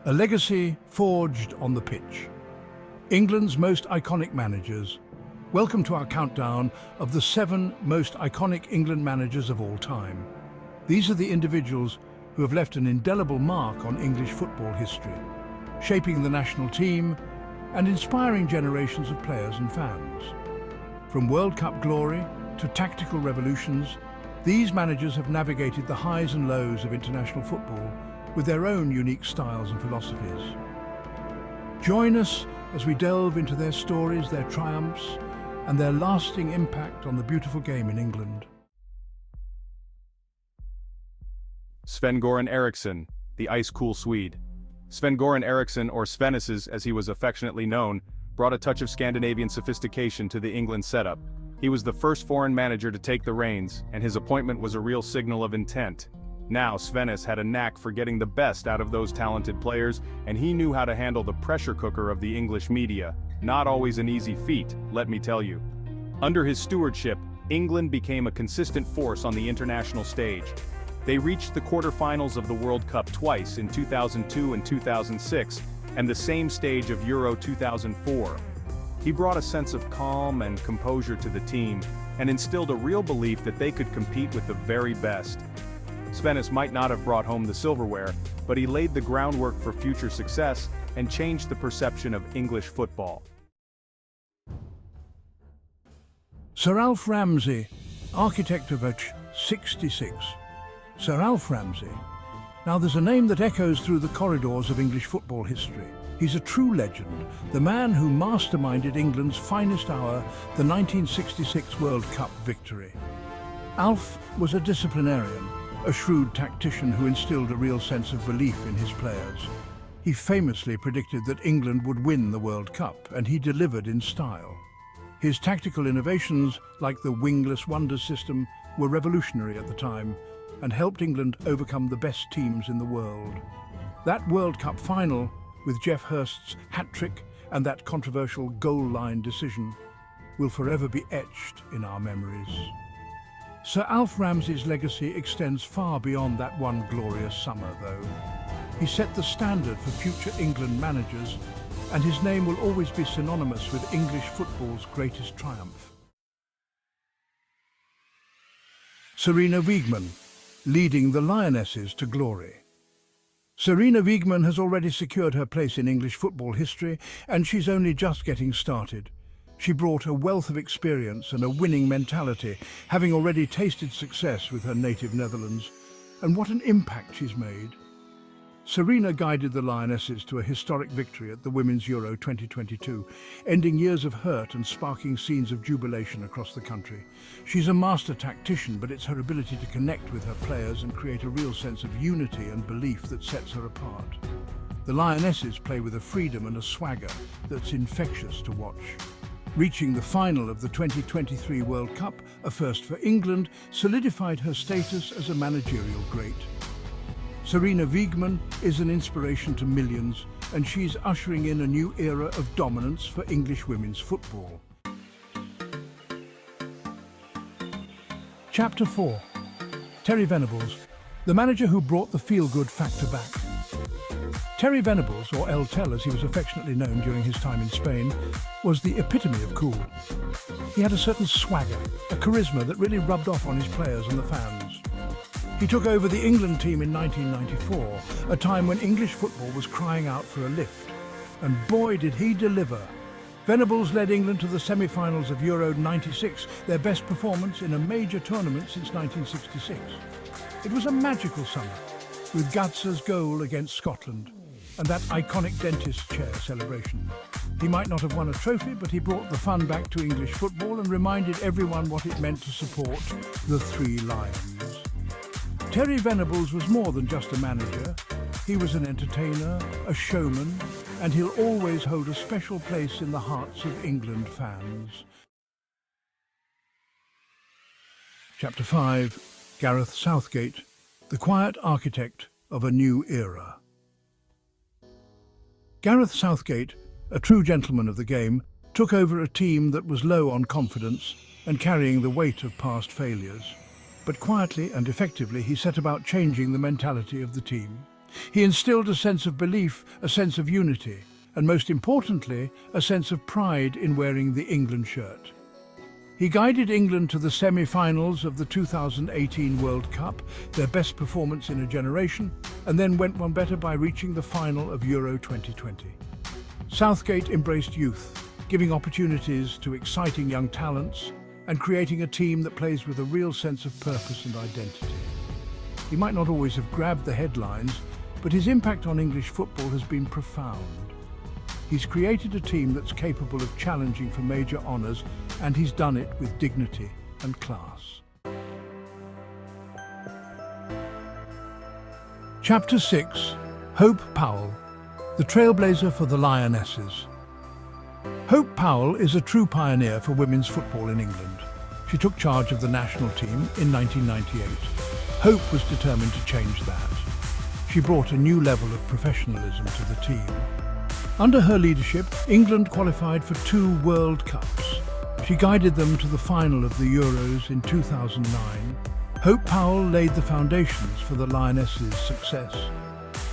A legacy forged on the pitch. England's most iconic managers. Welcome to our countdown of the 7 most iconic England managers of all time. These are the individuals who have left an indelible mark on English football history, shaping the national team and inspiring generations of players and fans. From World Cup glory to tactical revolutions, these managers have navigated the highs and lows of international football with their own unique styles and philosophies. Join us as we delve into their stories, their triumphs, and their lasting impact on the beautiful game in England. Sven-Göran Eriksson, the ice-cool Swede. Sven-Göran Eriksson, or Svennis as he was affectionately known, brought a touch of Scandinavian sophistication to the England setup. He was the first foreign manager to take the reins, and his appointment was a real signal of intent. Now, Svennis had a knack for getting the best out of those talented players, and he knew how to handle the pressure cooker of the English media. Not always an easy feat, let me tell you. Under his stewardship, England became a consistent force on the international stage. They reached the quarterfinals of the World Cup twice in 2002 and 2006, and the same stage of Euro 2004. He brought a sense of calm and composure to the team, and instilled a real belief that they could compete with the very best. Svennis might not have brought home the silverware, but he laid the groundwork for future success and changed the perception of English football. Sir Alf Ramsey, architect of '66. Sir Alf Ramsey. Now there's a name that echoes through the corridors of English football history. He's a true legend, the man who masterminded England's finest hour, the 1966 World Cup victory. Alf was a disciplinarian, a shrewd tactician who instilled a real sense of belief in his players. He famously predicted that England would win the World Cup, and he delivered in style. His tactical innovations, like the wingless wonder system, were revolutionary at the time and helped England overcome the best teams in the world. That World Cup final, with Geoff Hurst's hat-trick and that controversial goal-line decision, will forever be etched in our memories. Sir Alf Ramsey's legacy extends far beyond that one glorious summer, though. He set the standard for future England managers, and his name will always be synonymous with English football's greatest triumph. Sarina Wiegman, leading the Lionesses to glory. Sarina Wiegman has already secured her place in English football history, and she's only just getting started. She brought a wealth of experience and a winning mentality, having already tasted success with her native Netherlands. And what an impact she's made. Sarina guided the Lionesses to a historic victory at the Women's Euro 2022, ending years of hurt and sparking scenes of jubilation across the country. She's a master tactician, but it's her ability to connect with her players and create a real sense of unity and belief that sets her apart. The Lionesses play with a freedom and a swagger that's infectious to watch. Reaching the final of the 2023 World Cup, a first for England, solidified her status as a managerial great. Sarina Wiegman is an inspiration to millions, and she's ushering in a new era of dominance for English women's football. Chapter 4. Terry Venables, the manager who brought the feel-good factor back. Terry Venables, or El Tel as he was affectionately known during his time in Spain, was the epitome of cool. He had a certain swagger, a charisma that really rubbed off on his players and the fans. He took over the England team in 1994, a time when English football was crying out for a lift. And boy did he deliver. Venables led England to the semi-finals of Euro '96, their best performance in a major tournament since 1966. It was a magical summer, with Gazza's goal against Scotland and that iconic dentist chair celebration. He might not have won a trophy, but he brought the fun back to English football and reminded everyone what it meant to support the Three Lions. Terry Venables was more than just a manager. He was an entertainer, a showman, and he'll always hold a special place in the hearts of England fans. Chapter 5. Gareth Southgate, the quiet architect of a new era. Gareth Southgate, a true gentleman of the game, took over a team that was low on confidence and carrying the weight of past failures. But quietly and effectively, he set about changing the mentality of the team. He instilled a sense of belief, a sense of unity, and most importantly, a sense of pride in wearing the England shirt. He guided England to the semi-finals of the 2018 World Cup, their best performance in a generation, and then went one better by reaching the final of Euro 2020. Southgate embraced youth, giving opportunities to exciting young talents and creating a team that plays with a real sense of purpose and identity. He might not always have grabbed the headlines, but his impact on English football has been profound. He's created a team that's capable of challenging for major honours, and he's done it with dignity and class. Chapter 6. Hope Powell, the trailblazer for the Lionesses. Hope Powell is a true pioneer for women's football in England. She took charge of the national team in 1998. Hope was determined to change that. She brought a new level of professionalism to the team. Under her leadership, England qualified for 2 World Cups. She guided them to the final of the Euros in 2009. Hope Powell laid the foundations for the Lionesses' success.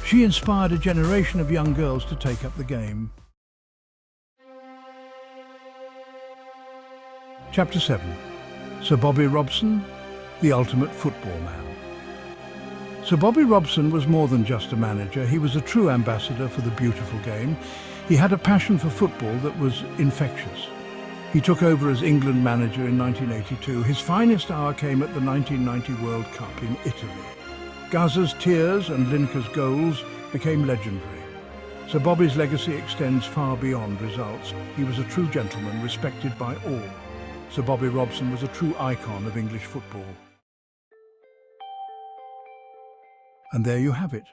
She inspired a generation of young girls to take up the game. Chapter 7. Sir Bobby Robson, the ultimate football man. Sir Bobby Robson was more than just a manager. He was a true ambassador for the beautiful game. He had a passion for football that was infectious. He took over as England manager in 1982. His finest hour came at the 1990 World Cup in Italy. Gazza's tears and Lineker's goals became legendary. Sir Bobby's legacy extends far beyond results. He was a true gentleman, respected by all. Sir Bobby Robson was a true icon of English football. And there you have it,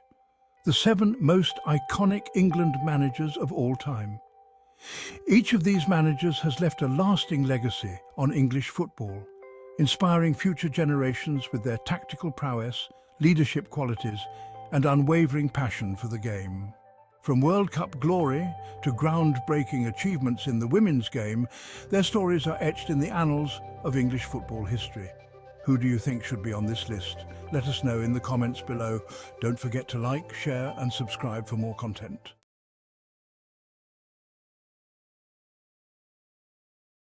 the 7 most iconic England managers of all time. Each of these managers has left a lasting legacy on English football, inspiring future generations with their tactical prowess, leadership qualities, and unwavering passion for the game. From World Cup glory to groundbreaking achievements in the women's game, their stories are etched in the annals of English football history. Who do you think should be on this list? Let us know in the comments below. Don't forget to like, share, and subscribe for more content.